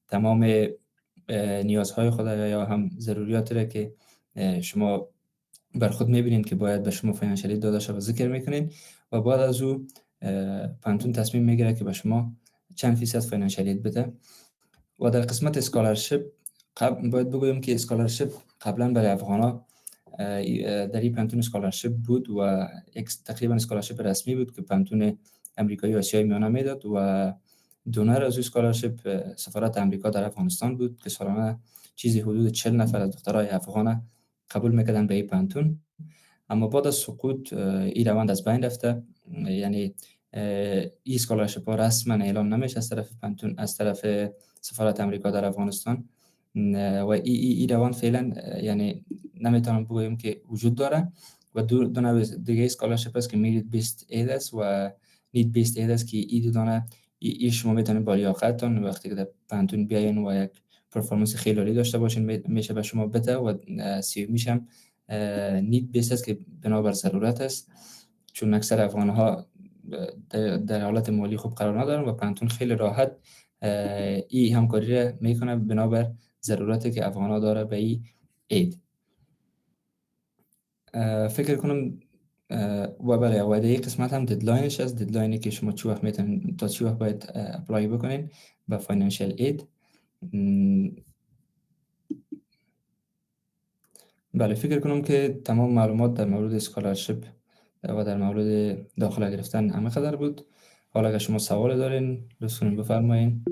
تمام نیازهای خود یا هم ضروریاتی را که شما بر خود میبینین که باید به شما فاینانشیال اید داده شود ذکر میکنین و بعد از او پانتون تصمیم میگیره که به شما چند فیصد فاینانشیال اید بده. و در قسمت اسکالرشیپ باید بگویم که اسکالرشیپ قبلا برای افغانا در این پانتون اسکالرشیپ بود و تقریبا اسکالرشیپ رسمی بود که پانتون امریکایی و آسیای میانه میداد و دونر از اسکالرشیپ سفارت امریکا در افغانستان بود که سالانه چیزی حدود 40 نفر از دخترای افغان قبول میکردن به این پانتون. اما بعد از سقوط این روند از بین رفته، یعنی این اسکالرشیپ ها رسما اعلام نمیشه از طرف پانتون، از طرف سفارت امریکا در افغانستان و این روند فعلا یعنی نمیتونم بگویم که وجود داره. و دو نوع دیگه اسکالرشیپ است که میرید بیست اید است و نید بیست اید است که این دو دانه شما میتونید با لیاقتتون وقتی که در پانتون بیاین و یک پرفورمنس خیلی عالی داشته باشین میشه به شما بده. و سیومیشم نید بیست است که بنابر ضرورت است، چون اکثر افغان‌ها در حالت مالی خوب قرار ندارن و پانتون خیلی راحت این همکاری را میکنه بنابر ضرورتی که افغان‌ها داره به این اید. فکر کنم و بله و این قسمت هم ددلاینش است، ددلاینی که شما چه وقت میتونین تا چه وقت باید اپلای بکنین با فاینانشیال اید. بله فکر کنم که تمام معلومات در مورد اسکالرشیپ و در مورد داخله گرفتن همه قدر بود. حالا اگر شما سوال دارین لطف کنین بفرمایین.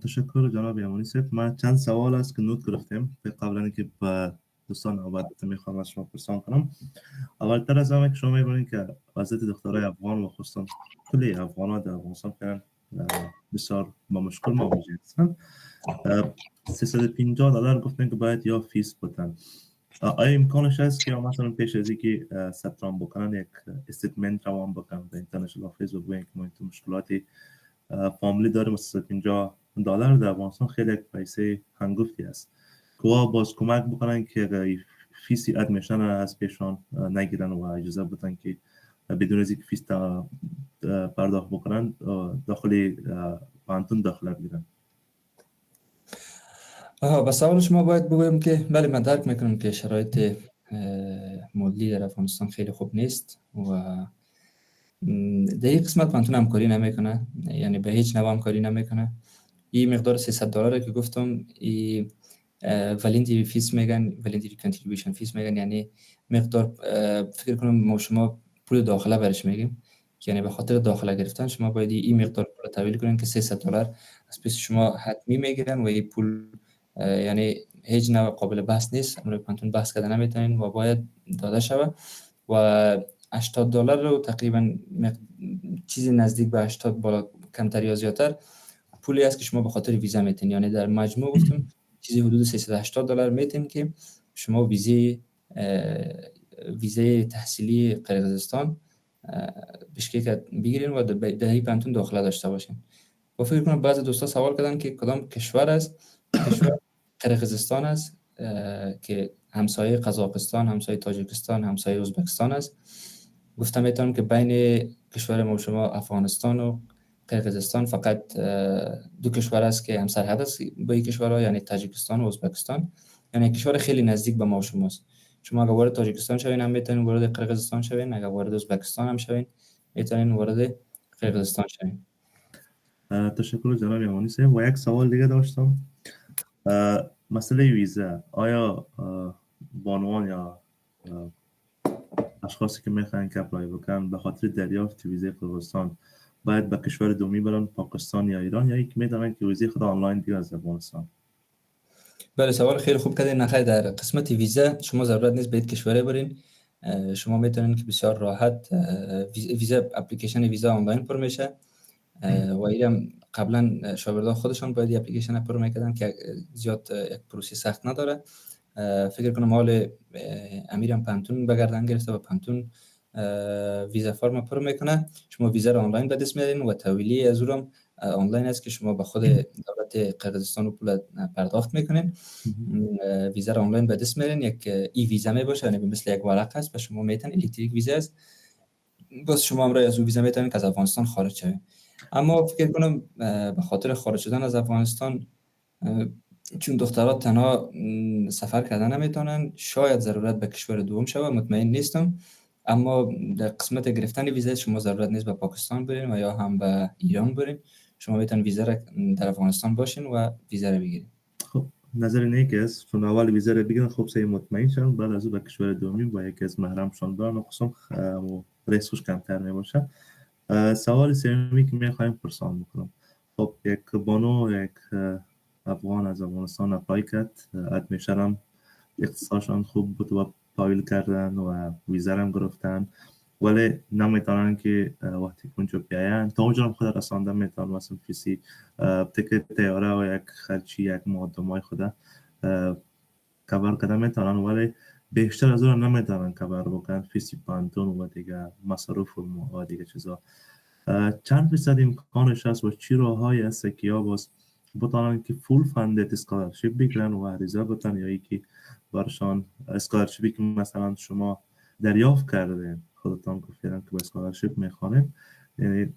تشکر جناب یمانی صاحب. ما چند سوال است که نوت گرفتیم قبلا که به دوستان آباد میخوام از شما پرسان کنم. اولتر از همه که شما میبینید که وضعیت دخترای افغان و خصوصا کلی افغان‌ها در افغانستان فعلا بسیار با مشکل مواجه هستند. $350 گفتن که باید یا فیس بدن. آیا امکانش هست که مثلا پیش از اینکه ثبت نام بکنن یک استیتمنت روان بکنن در اینترنشنال آفیس و بگن که ما این مشکلاتی فامیلی داریم و $350 در افغانستان خیلی یک پیسه هنگفتی است که باز کمک بکنن که فیسی ادمیشن از پیشان نگیرن و اجازه بدن که بدون از اینکه فیس پرداخت بکنن داخل پانتون داخله بگیرن. با سوال شما باید بگویم که بله من درک میکنم که شرایط مالی در افغانستان خیلی خوب نیست و در این قسمت پانتون همکاری نمیکنه، یعنی به هیچ نوع همکاری نمیکنه. این مقدار $300 که گفتم این ولنتری فیس میگن، ولنتری کانتریبیوشن فیس میگن، یعنی مقدار فکر کنم ما شما پول داخله برش میگیم که یعنی به خاطر داخله گرفتن شما باید این مقدار پول تحویل کنین که $300 از پیش شما حتمی میگیرن و این پول یعنی هیچ نوع قابل بحث نیست، امروز پانتون بحث کردن نمیتونین و باید داده شود. و $80 رو تقریبا چیزی نزدیک به 80 بالا کمتر یا زیادتر پولی است که شما به خاطر ویزا میتین، یعنی در مجموع گفتم چیزی حدود $380 میتین که شما ویزه تحصیلی قرقیزستان بشکیک بگیرین و در این پانتون داخله داشته باشین. و فکر کنم بعضی دوستا سوال کردن که کدام کشور است. کشور قرقیزستان است که همسایه قزاقستان، همسایه تاجیکستان، همسایه ازبکستان است. گفتم میتونم که بین کشور ما شما افغانستان و قرقیزستان فقط دو کشور است که همسرحد است با این کشورها، یعنی تاجیکستان و ازبکستان، یعنی کشور خیلی نزدیک به ما شماست. شما اگر وارد تاجیکستان شوین هم میتونین وارد قرقیزستان شوین، اگر وارد ازبکستان هم شوین میتونین وارد قرقیزستان شوین. تشکر جناب یمانی صاحب. و یک سوال دیگه داشتم، مسئله ویزا. آیا بانوان یا اشخاصی که میخواین که اپلای بکنن به خاطر دریافت ویزای قرقستان باید به کشور دومی برن، پاکستان یا ایران، یا یک میدونن که ویزای خود آنلاین دیگه از افغانستان؟ بله، سوال خیلی خوب کردین. نخیر، در قسمت ویزا شما ضرورت نیست به یک کشوری برین. شما میتونین که بسیار راحت ویزا اپلیکیشن ویزا آنلاین پر میشه و اینم قبلا شاگردان خودشان باید اپلیکیشن پر میکردن که زیاد یک پروسه سخت نداره. فکر کنم مال امیرم پانتون بگردن گرفته و پانتون ویزا فرم پر میکنه. شما ویزا رو آنلاین به دست میارین و تحویلی از اونم آنلاین است که شما به خود دولت قرقیزستان پول پرداخت میکنین. ویزا رو آنلاین به دست میارین، یک ای ویزا می باشه، یعنی مثل یک ورق است و شما میتونین الکتریک ویزا است، بس شما امروز از اون ویزا میتونین که از افغانستان خارج شوین. اما فکر کنم به خاطر خارج شدن از افغانستان چون دخترها تنها سفر کردن نمیتونن، شاید ضرورت به کشور دوم شوه، مطمئن نیستم. اما در قسمت گرفتن ویزا شما ضرورت نیست به پاکستان برین و یا هم به ایران برین. شما میتونن ویزا را در افغانستان باشین و ویزا را بگیرین. خب نظر نیک است، چون اول ویزا رو بگیرن خوب سه مطمئن شن، بعد از اون به کشور دومی با یکی از محرمشان برن و قسم ریسکش کمتر میباشه. سوال سومی که میخوایم پرسان بکنم، خب یک بانو، یک افغان از افغانستان اپلای کرد، ادمیشن هم اقتصادشان خوب بود و پایل کردن و ویزا هم گرفتن، ولی نمیتونن که وقتی کنجا بیاین تا اونجا هم خود رساندن میتونن مثلا فیسی تکت تیاره و یک خرچی یک مقدمای خود کبر کردن میتونن، ولی بیشتر از اون نمیتونن کبر بکنن، فیسی پانتون و دیگه مصروف و دیگه چیزا. چند فیصد امکانش هست و چی راههایی هست که یا باز بتانن که فول فاندد اسکالرشیپ بگیرن و عریضه بتن، یا یکی برشان اسکالرشیپی که مثلا شما دریافت کردین خودتان گفتین که با اسکالرشیپ میخوانین، یعنی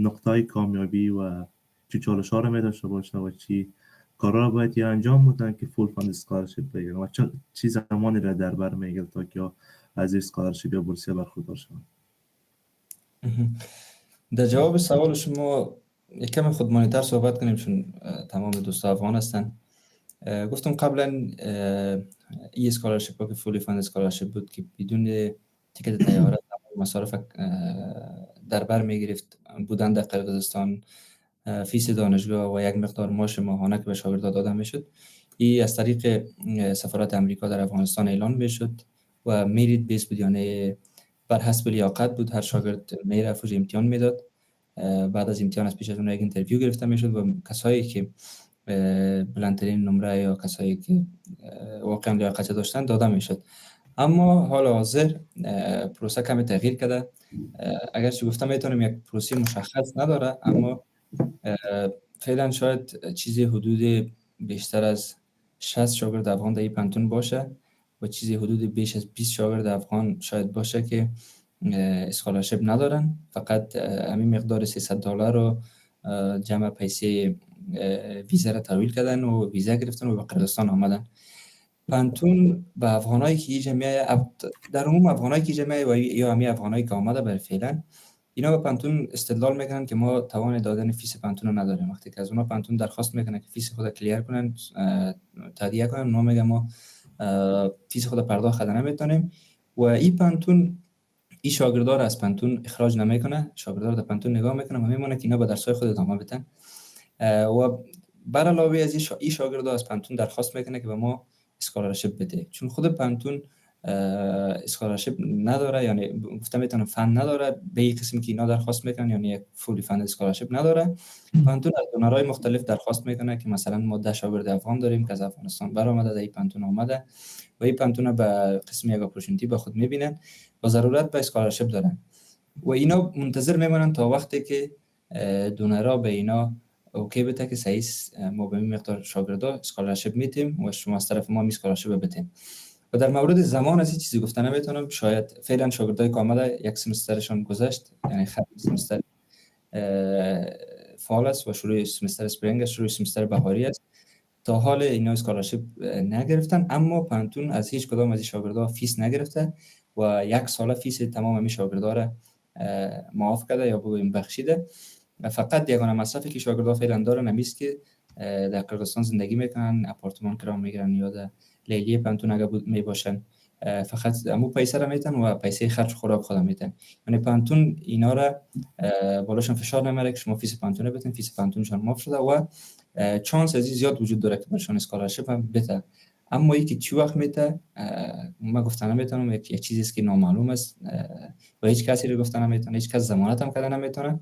نقطه کامیابی و چی چالش ها رو میداشته باشه و چی کارا رو باید یا انجام بدن که فول فاند اسکالرشیپ بگیرن و چی زمانی را در بر میگیره تا که از اسکالرشیپ یا بورسیه برخوردار شون؟ در جواب سوال شما یک کمی خودمانی‌تر صحبت کنیم، چون تمام دوستا افغان هستن. گفتم قبلا ای اسکالرشیپ که فولی فاند اسکالرشیپ بود که بدون تیکت طیاره مصارف در بر میگرفت بودن در قرقیزستان، فیس دانشگاه و یک مقدار معاش ماهانه که به شاگردان داده میشد. این از طریق سفارت امریکا در افغانستان اعلان میشد و میرید بیس بود، یعنی بر حسب لیاقت بود. هر شاگرد میرفت و امتحان میداد، بعد از امتحان از پیش از اون یک اینترویو گرفته میشد و کسایی که بلندترین نمره یا کسایی که واقعا لیاقت داشتن داده میشد. اما حال حاضر پروسه کمی تغییر کرده. اگرچه گفتم میتونم یک پروسه مشخص نداره، اما فعلا شاید چیزی حدود بیشتر از 60 شاگرد افغان در این پانتون باشه و چیزی حدود بیش از 20 شاگرد افغان شاید باشه که اسکالرشیپ ندارن، فقط همین مقدار $300 رو جمع پیسه ویزا را تحویل کردن و ویزا گرفتن و به قرقیزستان آمدن. پانتون به افغانایی که جمعیت در عموم افغانایی که جمعیت و یا همین افغانایی که آمده بر فعلا اینا به پانتون استدلال میکنن که ما توان دادن فیس پانتون رو نداریم. وقتی که از اونا پانتون درخواست میکنن که فیس خود کلیر کنن، تادیه کنن، اونا میگن ما فیس خود پرداخت نمیتونیم و این پانتون این شاگردار از پانتون اخراج نمیکنه. شاگردار در پانتون نگاه میکنه و میمونه که اینا به درسای خود ادامه بدن و بر علاوه از این شاگردار از پانتون درخواست میکنه که به ما اسکالرشیپ بده، چون خود پانتون اسکالرشیپ نداره، یعنی گفتم میتونم فند نداره به این قسم که اینا درخواست میکنن، یعنی یک فولی فند اسکالرشیپ نداره. پانتون از دونرهای مختلف درخواست میکنه که مثلا ما 10 شاگرد افغان داریم که از افغانستان برآمده در این پانتون آمده و این پانتون به قسم یک اپورتونتی به خود میبینن و ضرورت به اسکالرشیپ دارن و اینا منتظر میمونن تا وقتی که دونرها به اینا اوکی بده که صحیح ما به این مقدار شاگردا اسکالرشیپ میتیم و شما از طرف ما اسکالرشیپ بتین. و در مورد زمان از این چیزی گفتن نمیتونم. شاید فعلا شاگردای که آمده یک سمسترشون گذشت، یعنی ختم سمستر فال است و شروع سمستر اسپرینگ است، شروع سمستر بهاری است. تا حال اینا اسکالرشیپ نگرفتن، اما پانتون از هیچ کدام از این شاگردا فیس نگرفته و یک سال فیس تمام این شاگردا را معاف کرده یا بگویم بخشیده. فقط یگانه مصرفی که شاگردها فعلا دارن همیست که در قرقیزستان زندگی میکنن، اپارتمان کرایه میگیرن یا در لیلی پانتون اگر می باشن فقط امو پیسه را میتن و پیسه خرج خوراک خودم میتن. یعنی پانتون اینا را بالاشون فشار نمیاره که شما فیس پانتون بتین، فیس پانتونشان معاف شده و چانس از زیاد وجود داره که برشون اسکالرشیپ هم بده. اما یکی چی وقت میته ما گفتن نمیتونم، یک چیزی است که نامعلوم است و هیچ کسی رو گفتن نمیتونه، هیچ کس ضمانت هم کردن نمیتونه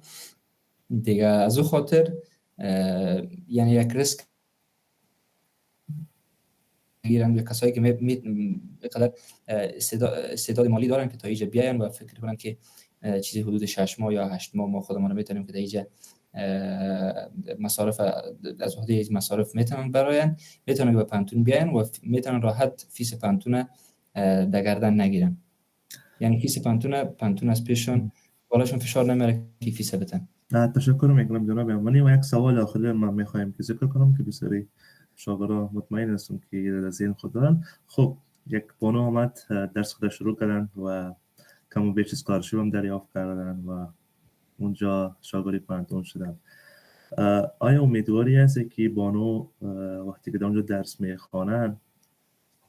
دیگه. از او خاطر یعنی یک ریسک گیرن کسایی که بقدر استعداد مالی دارن که تا اینجا بیاین و فکر کنن که چیزی حدود 6 ماه یا 8 ماه ما خودمون رو میتونیم که تا اینجا مصارف از عهده مصارف میتونن میتونن به پانتون بیاین و میتونن راحت فیس پانتون در گردن نگیرن. یعنی فیس پانتون از پیششون بالاشون فشار نمیاره که فیس بتن. تشکر میکنم جناب امانی. و یک سوال آخری من میخوایم که ذکر کنم که بسیاری شاگردان مطمئن هستم که در ذهن خود دارن. خب یک بانو آمد درس خود شروع کردن و کم و بیش اسکالرشیپ هم دریافت کردن و اونجا شاگردی پانتون شدن. آیا امیدواری هست که بانو وقتی که در اونجا درس میخوانن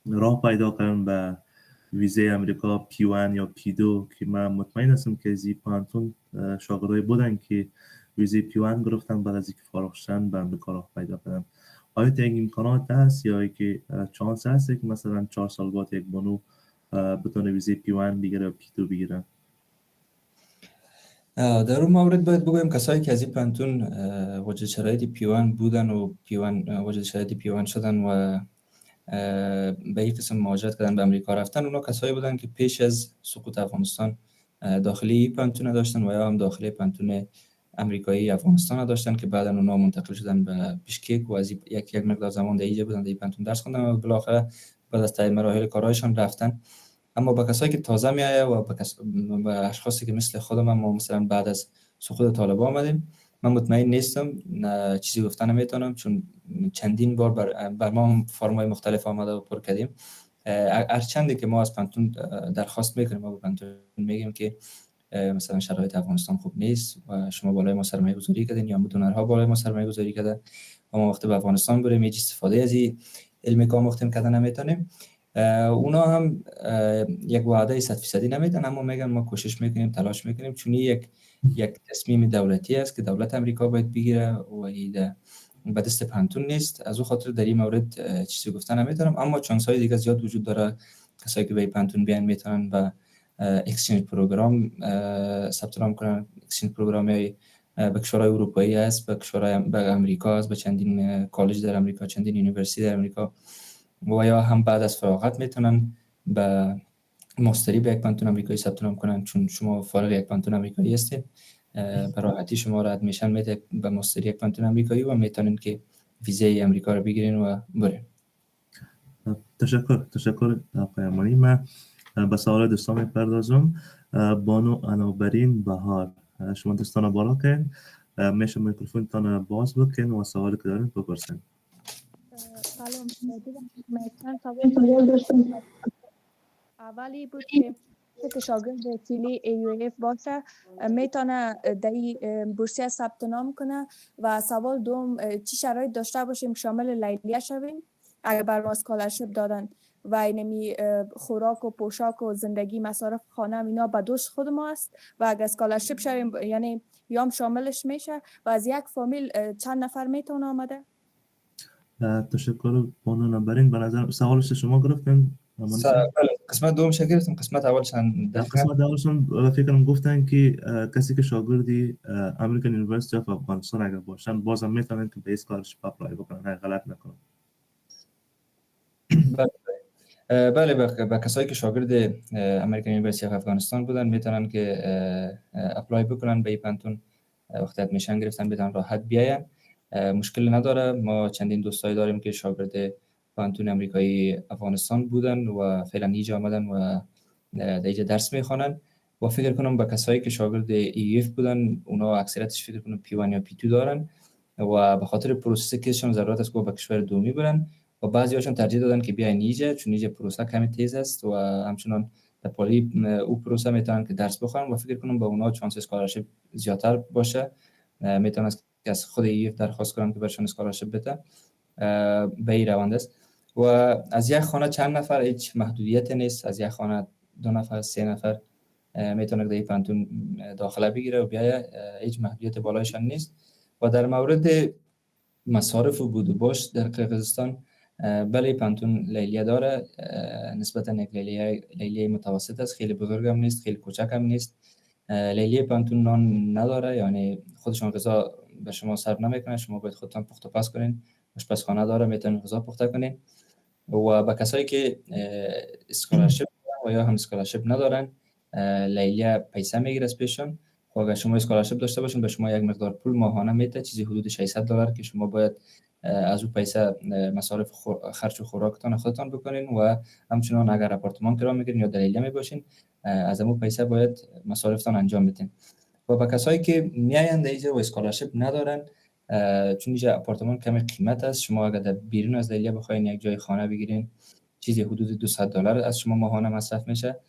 راه پیدا کردن به ویزه امریکا P1 یا P2 که من مطمئن هستم که زی پانتون شاگردای بودن که ویزه P1 گرفتن بعد از اینکه فارغ شدن به امریکا راه پیدا کردن؟ آیا این امکانات هست یا که چانس هست که مثلا 4 سال بعد یک بانو بتونه ویزه P1 بگیره یا P2 بگیره؟ در اون مورد باید بگویم کسایی که از این پانتون واجد شرایط P1 بودن و واجد شرایط P1 شدن و به این قسم مهاجرت کردن به امریکا رفتن، اونا کسایی بودن که پیش از سقوط افغانستان داخلی پانتون داشتن و یا هم داخلی پانتون امریکایی افغانستان داشتن که بعدا اونا منتقل شدن به بیشکک و از یک مقدار زمان در اینجا بودن، در این پانتون درس خوندن و بالاخره بعد از طی مراحل کارهایشان رفتن. اما با کسایی که تازه میایه و با اشخاصی که مثل خودم ما مثلا بعد از سقوط طالبان آمدیم، من مطمئن نیستم، چیزی گفتن نمیتونم چون چندین بار بر ما فرمای مختلف آمده و پر کردیم. هرچندی که ما از پانتون درخواست میکنیم، ما با پانتون میگیم که مثلا شرایط افغانستان خوب نیست و شما بالای ما سرمایه گذاری کردین یا دونرها بالای ما سرمایه گذاری کردن و ما وقتی به افغانستان بریم هیچ استفاده از این علمی که آموختیم کردن نمیتونیم. اونا هم یک وعده 100% نمیدن، اما میگن ما کوشش میکنیم، تلاش میکنیم، چون یک تصمیم دولتی است که دولت امریکا باید بگیره و این به دست پانتون نیست. از اون خاطر در این مورد چیزی گفتن نمیتونم، اما چانس های دیگه زیاد وجود داره. کسایی که به پانتون بیان میتونن و اکسچنج پروگرام ثبت نام کنن. اکسچنج پروگرام به کشورهای اروپایی است، به امریکا است، به چندین کالج در امریکا، چندین یونیورسیتی در امریکا، و یا هم بعد از فراغت میتونن به ماستری به یک پانتون امریکایی ثبت نام کنن. چون شما فارغ یک پانتون امریکایی هستید، به راحتی شما را ادمیشن میده به ماستری یک پانتون امریکایی و میتونن که ویزه امریکا رو بگیرین و برین. تشکر آقای امانی. من به سوال دوستان میپردازم. بانو انابرین بهار، شما دوستان بالا کن، میشه میکروفونتان باز بکن و سوالی که دارین بپرسین. سلام، من سوال داشتم. اولی بود که شاگرد تیلی AUF باشه میتونه در بورسیه ثبت نام کنه، و سوال دوم چی شرایط داشته باشیم شامل لیلیه شویم اگر بر ما اسکالرشیپ دادن و اینمی خوراک و پوشاک و زندگی مصارف خانه اینا به دوش خود ما است، و اگر اسکالرشیپ شویم یعنی یام شاملش میشه و از یک فامیل چند نفر میتونه آمده؟ تشکر بانو نمبرین. به نظر سوالش شما گرفتن؟ قسمت دوم گرفتم، قسمت اولشان قسمت اولشون فکر کنم گفتن که کسی که شاگردی امریکن یونیورسیتی اف افغانستان اگر باشن بازم میتونن که به اسکالرشیپ اپلای بکنن اگر غلط نکنم. بله به کسایی که شاگرد امریکن یونیورسیتی اف افغانستان بودن میتونن که اپلای بکنن به پانتون. وقتی ادمیشن گرفتن میتونن راحت بیاین، مشکل نداره. ما چندین دوستایی داریم که شاگرد پانتون امریکایی افغانستان بودن و فعلا اینجا آمدن و در اینجا درس میخوانن. و فکر کنم با کسایی که شاگرد EF بودن اونا اکثریتش فکر کنم P1 یا P2 دارن و به خاطر پروسه کششون ضرورت است که به کشور دومی برن و بعضی هاشون ترجیح دادن که بیاین اینجا چون اینجا پروسه کمی تیز است و همچنان در پالی او پروسه میتونن که درس بخونن و فکر کنم با اونا چانس اسکالرشیپ زیادتر باشه. میتونن از خود EF درخواست کنن که برشون اسکالرشیپ بده. به این روند است. و از یک خانه چند نفر هیچ محدودیت نیست، از یک خانه 2 نفر 3 نفر میتونه در پانتون داخله بگیره و بیایه، هیچ محدودیت بالایشان نیست. و در مورد مصارف و بود و باش در قرقیزستان، بله پانتون لیلیه داره، نسبتا یک لیلیه متوسط است، خیلی بزرگ هم نیست، خیلی کوچک هم نیست. لیلیه پانتون نان نداره، یعنی خودشان غذا به شما سرو نمیکنه، شما باید خودتان پخت و پز کنین. آشپزخانه داره، میتونین غذا پخته کنین. و به کسایی که اسکولارشیپ و یا هم اسکولارشیپ ندارن، لیلیه پیسه میگیره از پیششون. و اگر شما اسکولارشیپ داشته باشین به شما یک مقدار پول ماهانه میده، چیزی حدود $600 که شما باید از اون پیسه مصارف خرج و خوراکتان خودتان بکنین. و همچنان اگر آپارتمان کرایه میگیرین یا در لیلیه میباشین، از اون پیسه باید مصارفتان انجام بدین. و به کسایی که میایند اینجا و اسکولارشیپ ندارن، چون اینجا آپارتمان کمی قیمت است، شما اگر در بیرون از لیلیه بخواین یک جای خانه بگیرین، چیزی حدود $200 از شما ماهانه مصرف میشه.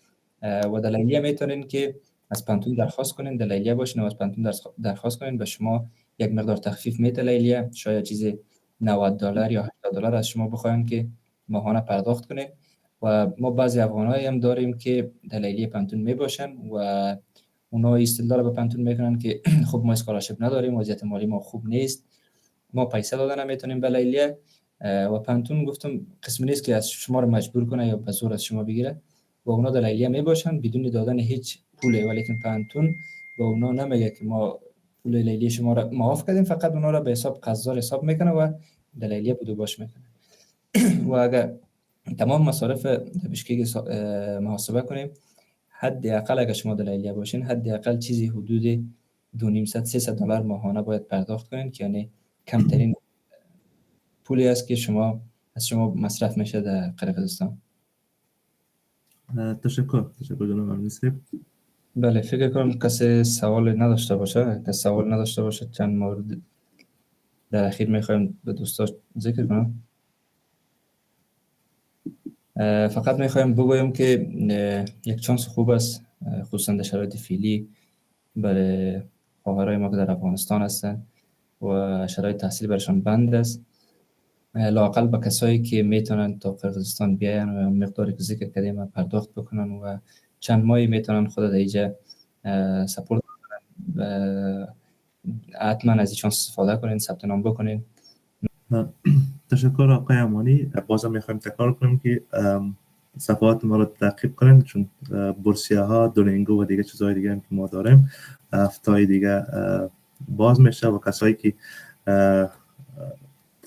و در لیلیه میتونین که از پانتون درخواست کنین، در لیلیه باشین و از پانتون درخواست کنین، به شما یک مقدار تخفیف میده لیلیه، شاید چیزی $90 یا $80 از شما بخواین که ماهانه پرداخت کنین. و ما بعضی افغانایی هم داریم که در لیلیه پانتون میباشن و اونا استدلال به پانتون میکنن که خب ما اسکولارشیپ نداریم، وضعیت مالی ما خوب نیست، ما پیسه دادن نمیتونیم به لیلیه. و پانتون گفتم قسمی نیست که از شما رو مجبور کنه یا به زور از شما بگیره. و اونا در لیلیه میباشن بدون دادن هیچ پوله، ولیکن پانتون به اونا نمیگه که ما پول لیلیه شما رو معاف کردیم، فقط اونا رو به حساب قرضدار حساب میکنه و در لیلیه بود و باش میکنه. و اگر تمام مصارف بشکیک محاسبه کنیم، حداقل اگر شما در لیلیه باشین، حداقل چیزی حدود $200-300 ماهانه باید پرداخت کنین، که یعنی کمترین پولی است که از شما مصرف میشه در قرقیزستان. تشکر جناب امینی صاحب. بله، فکر کنم کسی سوال نداشته باشه. کسی سوال نداشته باشه چند مورد در اخیر میخوایم به دوستا ذکر کنم. فقط میخوایم بگویم که یک چانس خوب است، خصوصا در شرایط فعلی، برای خواهرای ما که در افغانستان هستن و شرایط تحصیل برشان بند است. لااقل به کسایی که میتونن تا قرقیزستان بیاین و مقداری که ذکر کردیم پرداخت بکنن و چند ماهی میتونن خود در اینجا سپورت کنن، حتما از این چانس استفاده کنین، ثبت نام بکنین. تشکر آقای امانی. بازم میخوایم تکرار کنیم که صفحات ما رو تعقیب کنین، چون بورسیه ها، دولینگو و دیگه چیزهای دیگه هم که ما داریم هفته‌های دیگه باز میشه و کسایی که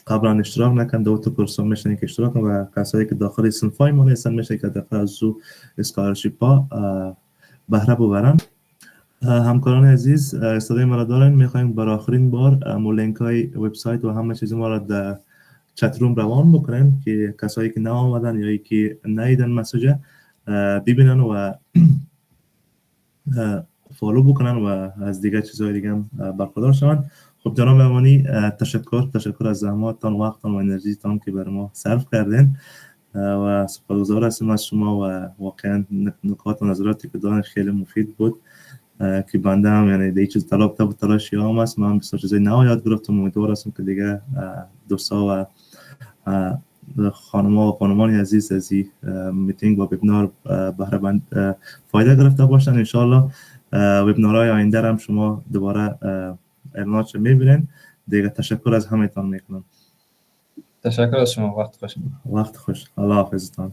قبلا اشتراک نکردن دو تا کورس میشن که اشتراک کنن و کسایی که داخل صنفای ما هستن میشه که داخل از اسکالرشیپ ها بهره ببرن. همکاران عزیز استادای ما را دارن، میخوایم برای آخرین بار لینک های وبسایت و همه چیز ما را در چت روم روان بکنن که کسایی که نه آمدن یا که ندیدن مسیج ببینن و فالو بکنن و از دیگه چیزهای دیگه هم برخوردار شون. خب جناب امانی تشکر از زحماتتان، وقتتان و انرژیتان که برای ما صرف کردین و سپاسگزار هستیم از شما و واقعا نکات و نظراتی که دارن خیلی مفید بود که بنده هم یعنی دیگه چیز طلب تلاشی هم است. من بسیار چیزای نو یاد گرفتم، امیدوار هستم که دیگه دوستا و خانمانی عزیز از این میتینگ و وبینار بهره فایده گرفته باشن. انشالله وبینارهای آینده هم شما دوباره اعلاناتش میبینین دیگه. تشکر از همه تان میکنم. تشکر از شما. وقت خوش. الله حافظتان.